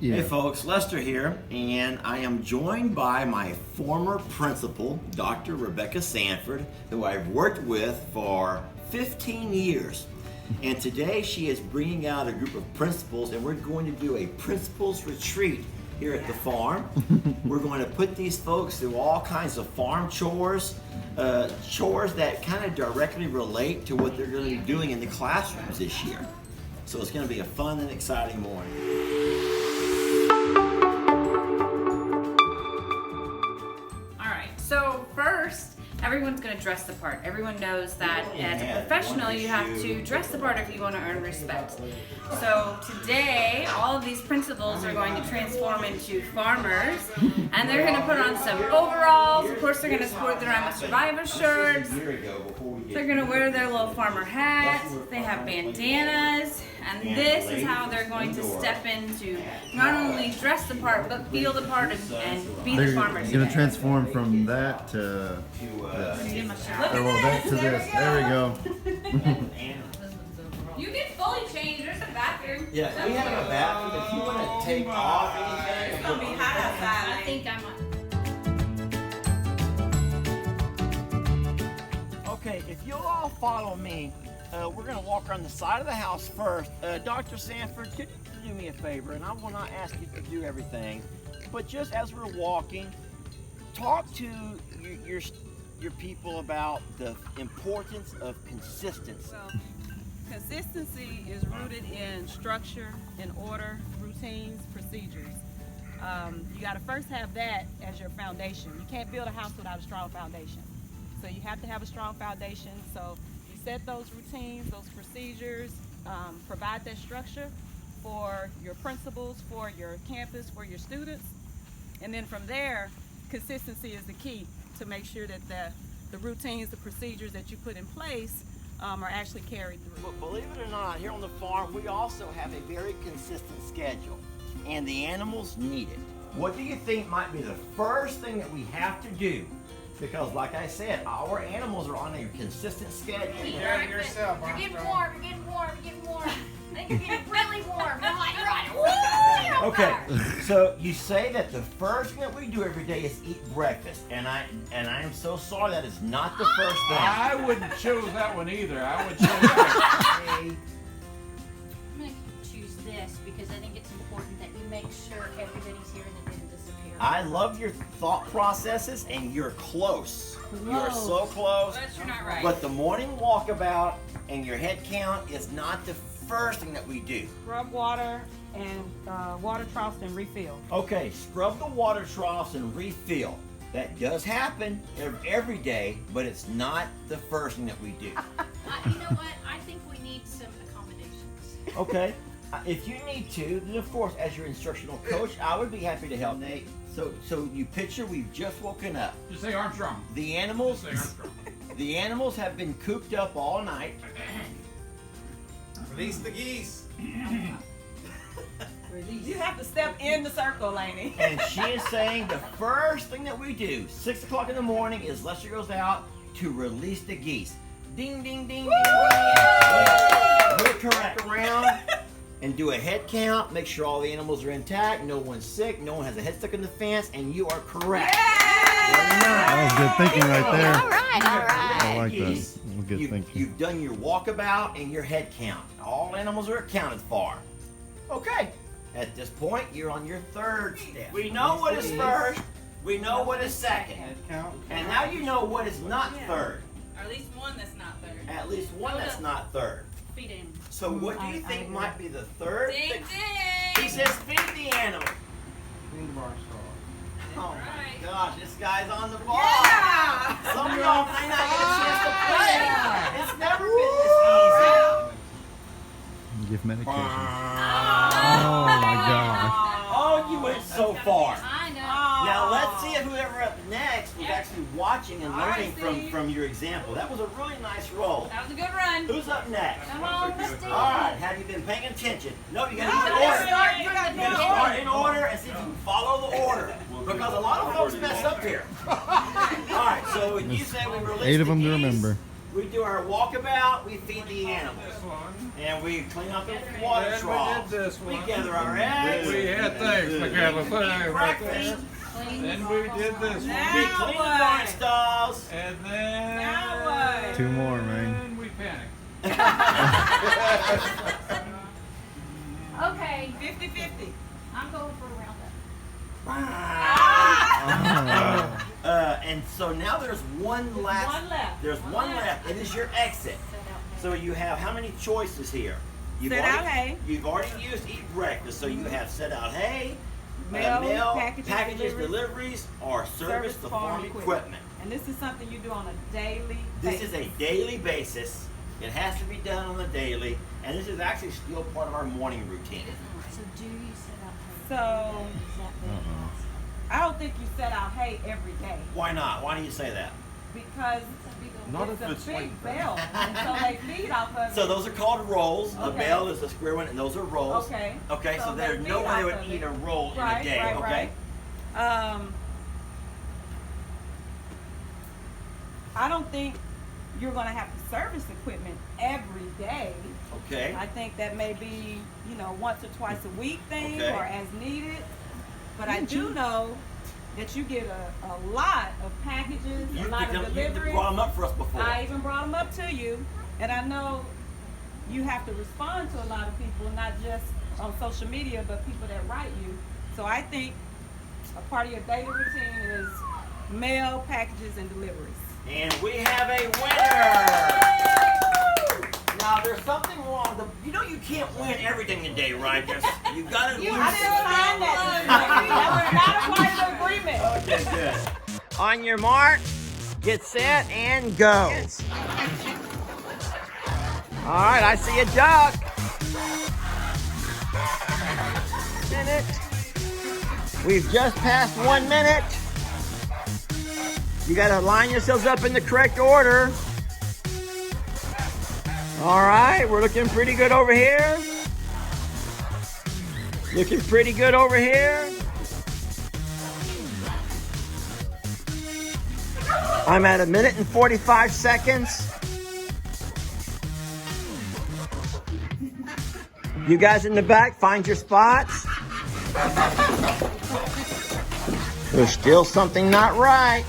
Yeah. Hey folks, Lester here, and I am joined by my former principal, Dr. Rebecca Sanford, who I've worked with for 15 years. And today she is bringing out a group of principals, and we're going to do a principals retreat here at the farm. We're going to put these folks through all kinds of farm chores, chores that kind of directly relate to what they're going to be doing in the classrooms this year. So it's going to be a fun and exciting morning. So first, everyone's going to dress the part. Everyone knows that as a professional, you have to dress the part if you want to earn respect. So today, all of these principals are going to transform into farmers, and they're going to put on some overalls. Of course, they're going to sport their I'm a Survivor shirts. They're going to wear their little farmer hats. They have bandanas. And this is how they're going to step into not only dress the part, but feel the part and be the farmers. They're going to transform from that to that to this. There we go. You can fully change. There's a bathroom. Yeah, we have a bathroom. If you want to take off anything, It's going to be hot outside. I think I'm on. Okay, if you'll all follow me, we're going to walk around the side of the house first. Dr. Sanford, could you do me a favor? And I will not ask you to do everything, but just as we're walking, talk to your people about the importance of consistency. Well, consistency is rooted in structure, in order, routines, procedures. You got to first have that as your foundation. You can't build a house without a strong foundation. So you have to have a strong foundation. So you set those routines, those procedures, provide that structure for your principals, for your campus, for your students. And then from there, consistency is the key to make sure that the routines, the procedures that you put in place are actually carried through. But believe it or not, here on the farm, we also have a very consistent schedule, and the animals need it. What do you think might be the first thing that we have to do? Because like I said, our animals are on a consistent schedule. You're getting warm, you're getting warm, you're getting warm. I think you're getting really warm. You're like, you're on Okay, fire. so you say that the first thing that we do every day is eat breakfast, and I am so sorry that is not the first thing. I wouldn't choose that one either. I would choose that. I'm going to choose this because I think it's important that you make sure everybody's here and it didn't disappear. I love your thought processes, and you're close. You're so close. But you're not right. But the morning walkabout and your head count is not the first thing that we do. Scrub water and water troughs and refill. Okay, scrub the water troughs and refill. That does happen every day, but it's not the first thing that we do. You know what? I think we need some accommodations. Okay, if you need to, then of course, as your instructional coach, I would be happy to help. Nate, so you picture we've just woken up. Just say Armstrong. The animals, Just say Armstrong. the animals have been cooped up all night. Release the geese. You have to step in the circle, Lainey. And she is saying the first thing that we do, 6 o'clock in the morning, is Lester goes out to release the geese. Ding, ding, ding, ding, ding. Look around and do a head count. Make sure all the animals are intact. No one's sick. No one has a head stuck in the fence. And you are correct. Very nice. That was good thinking right there. All right. I like that. Good thinking. You've done your walkabout and your head count. All animals are accounted for. Okay. At this point, you're on your third step. We know what is first. We know what is second. And now you know what is not third. Or at least one that's not third. At least one that's not third. Feed him. So what do you think might be the third? Ding, thing? ding. He says feed the animal. Oh Right. my gosh, this guy's on the ball. Yeah! Some of y'all may not get a chance to play. It's never been this easy. Give medication. Oh my gosh. Oh, you went so far. I know. Now let's see if whoever up next was actually watching and learning from your example. That was a really nice roll. That was a good run. Who's up next? Come on, Christine. All right, have you been paying attention? No, you gotta use order. You gotta start in order and see if you can follow the order. Because a lot of folks mess up here. All right, so you say we release 8 of the them to geese. remember. we do our walkabout, we feed the animals. This one. And we clean up the water Then troughs. we did this We one. gather our eggs. We had things, Michaela, put it right breakfast. there. Then we did this one. We Now clean the what? barn stalls. And then Now what? 2 more, man. we panicked. Okay, 50-50. I'm going for a roundup. And so now there's one last. One left. There's one left. It is your exit. So you have how many choices here? Set out hay. You've already used eat breakfast, so you have set out hay, Mail, packages, deliveries, or service the farm equipment. And this is something you do on a daily This basis. is a daily basis. It has to be done on a daily, and this is actually still part of our morning routine. So do you set out hay? So, Is that the I don't think you set out hay every day Why not? Why do you say that? because Not it's if a it's big like bell. And so they feed off of So it. those are called rolls. The Okay. bell is a square one, and those are rolls. Okay. Okay, so So they there's no feed way they off would of eat it. a roll in a Right, day, right, okay? right. I don't think you're going to have to service equipment every day. Okay. I think that may be, once or twice a week thing Okay. or as needed. But I do know that you get a lot of packages, a lot of deliveries. brought them up for us before. I even brought them up to you. And I know you have to respond to a lot of people, not just on social media, but people that write you. So I think a part of your daily routine is mail, packages, and deliveries. And we have a winner! Now, there's something wrong. You can't win everything today, right? You gotta lose. I didn't sign that. That was not a part of the agreement. Okay, good. On your mark, get set, and go. All right, I see a duck. Minute. We've just passed 1 minute. You gotta line yourselves up in the correct order. All right, we're looking pretty good over here. Looking pretty good over here. I'm at 1 minute and 45 seconds. You guys in the back, find your spots. There's still something not right.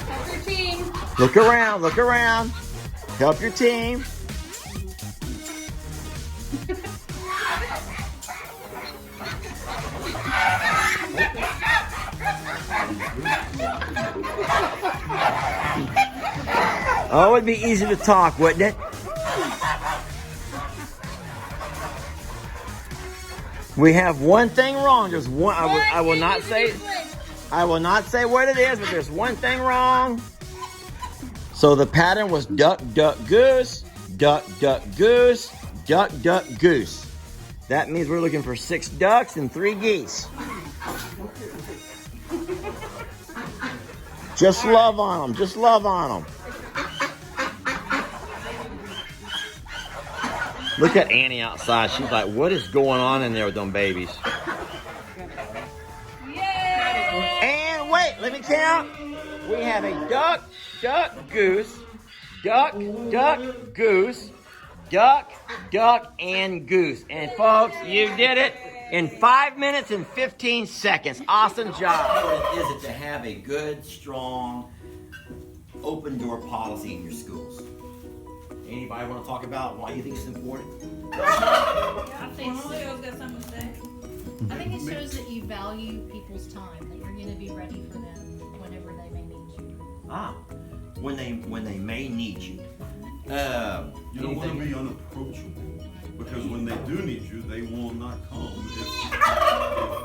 Help your team. Look around, look around. Help your team. Oh, it'd be easy to talk, wouldn't it? We have one thing wrong. There's one. I will not say. I will not say what it is, but there's one thing wrong. So the pattern was duck, duck, goose, duck, duck, goose, duck, duck, goose. That means we're looking for 6 ducks and 3 geese. Just love on them. Just love on them. Look at Annie outside. She's like, what is going on in there with them babies? And wait, let me count. We have a duck, duck, goose, duck, duck, goose, duck, duck, and goose. And folks, you did it in 5 minutes and 15 seconds. Awesome job. What is it to have a good, strong, open door policy in your schools? Anybody want to talk about why you think it's important? I think so. I think it shows that you value people's time, that you're going to be ready for them whenever they may need you. When they may need you. You don't want to be unapproachable because when they do need you, they will not come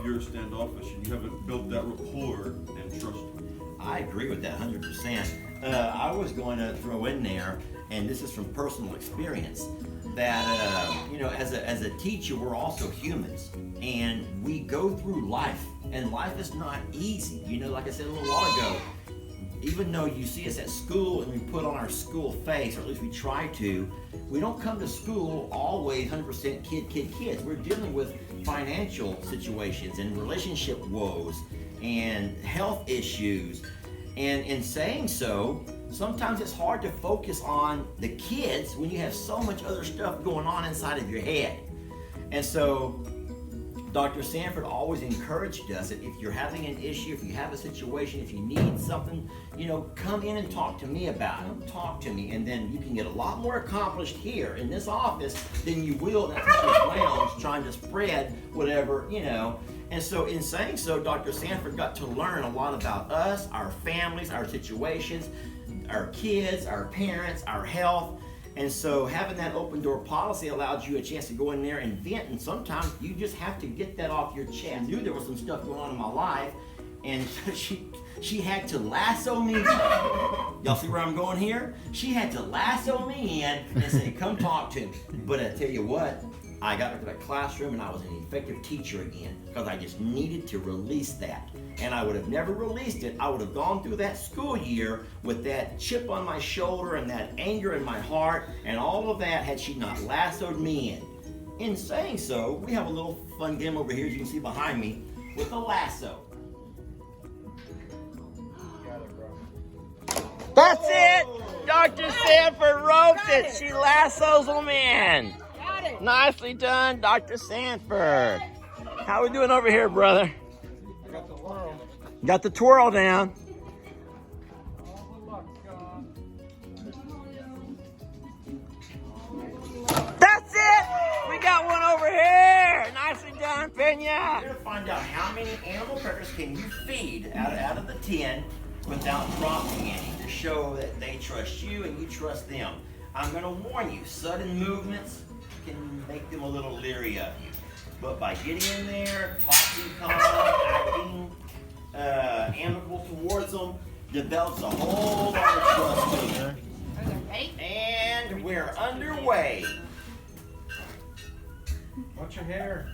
if you're standoffish and you haven't built that rapport and trust. I agree with that 100%. I was going to throw in there, and this is from personal experience, that as a teacher, we're also humans, and we go through life, and life is not easy. Like I said a little while ago, even though you see us at school and we put on our school face, or at least we try to, we don't come to school always 100% kids. We're dealing with financial situations and relationship woes and health issues. And in saying so, sometimes it's hard to focus on the kids when you have so much other stuff going on inside of your head. And so Dr. Sanford always encouraged us that if you're having an issue, if you have a situation, if you need something, come in and talk to me about it. Talk to me, and then you can get a lot more accomplished here in this office than you will in that lounge trying to spread whatever, And so in saying so, Dr. Sanford got to learn a lot about us, our families, our situations, our kids, our parents, our health. And so having that open door policy allowed you a chance to go in there and vent, and sometimes you just have to get that off your chest. I knew there was some stuff going on in my life, and she had to lasso me. Y'all see where I'm going here? She had to lasso me in and say, come talk to me. But I tell you what, I got into that classroom and I was an effective teacher again, because I just needed to release that. And I would have never released it. I would have gone through that school year with that chip on my shoulder and that anger in my heart and all of that had she not lassoed me in. In saying so, we have a little fun game over here, as you can see behind me, with a lasso. That's it! Dr. Sanford ropes it. She lassos them in. Nicely done, Dr. Sanford. How we doing over here, brother? I got the whirl. Got the twirl down. All the luck gone. That's it! We got one over here. Nicely done, Pena. We're gonna find out how many animal crackers can you feed out of the tin without dropping any, to show that they trust you and you trust them. I'm gonna warn you, sudden movements can make them a little leery of you. But by getting in there, talking calm, acting amicable towards them, develops a whole lot of trust to them. And we're underway. Watch your hair.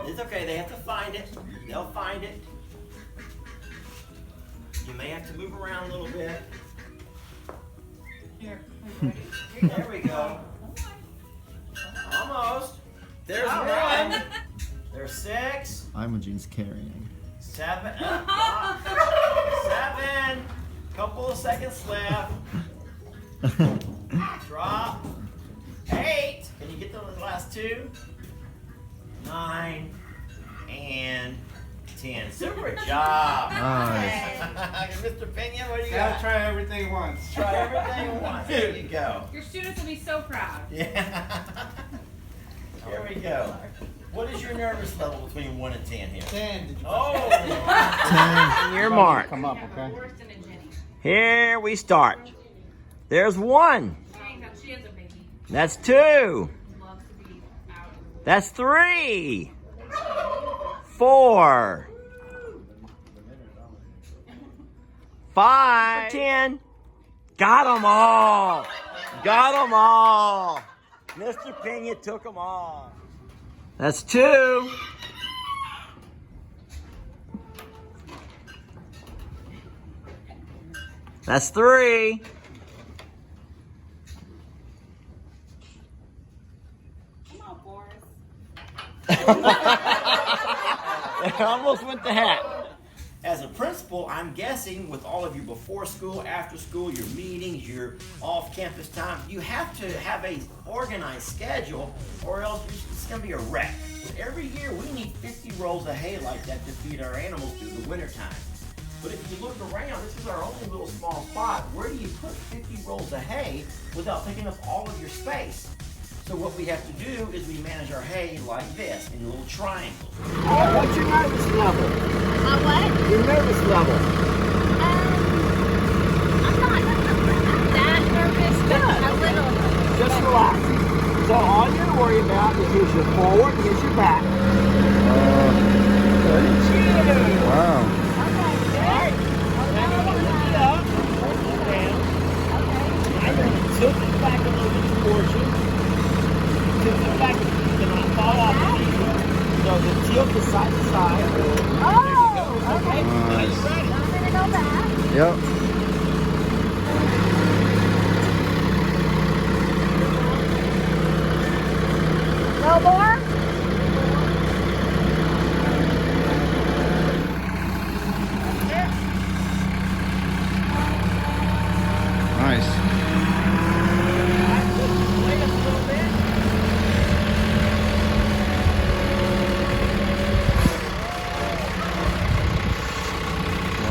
It's okay, they have to find it. They'll find it. You may have to move around a little bit. Here, are you ready? There we go. Almost. There's one. There's 6. Imogene's carrying. 7. 7. Couple of seconds left. Drop. 8. Can you get the last 2? 9 and 10. Super job. Nice. Mr. Pena, what do you Gotta got? try everything once. Try everything once. There you go. Your students will be so proud. Yeah. Here we go. What is your nervous level between 1 and 10 here? 10. Did you Oh! 10. And your mark. come up, Yeah, okay? worse than a Jenny. Here we start. There's 1. She is a baby. That's 2. Loves to be out. That's 3. 4. 5. 10. Got them all. Got them all. Mr. Pena took them all. That's 2. That's 3. Come on, Boris. I almost went the hat. As a principal, I'm guessing with all of your before school, after school, your meetings, your off-campus time, you have to have a organized schedule or else it's going to be a wreck. Every year we need 50 rolls of hay like that to feed our animals through the wintertime. But if you look around, this is our only little small spot. Where do you put 50 rolls of hay without taking up all of your space? So what we have to do is we manage our hay like this, in little triangles. What's your nervous level? My what? Your nervous level. I'm not that nervous, but a little. Just relax. So all you're gonna worry about is here's your forward and here's your back. Cheers! Wow. Alright. Now you're gonna lift it up, push it down. Now you're gonna tilt it back a little bit towards you. To So just tilt the side to side. Oh, okay. Now Nice. you're ready. I'm gonna go back. Yep. No more? Nice. Wait a little bit.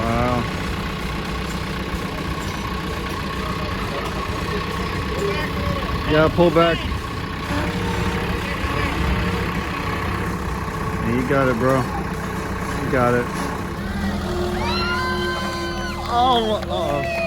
Wow. Yeah, pull back. You got it, bro. You got it. Oh,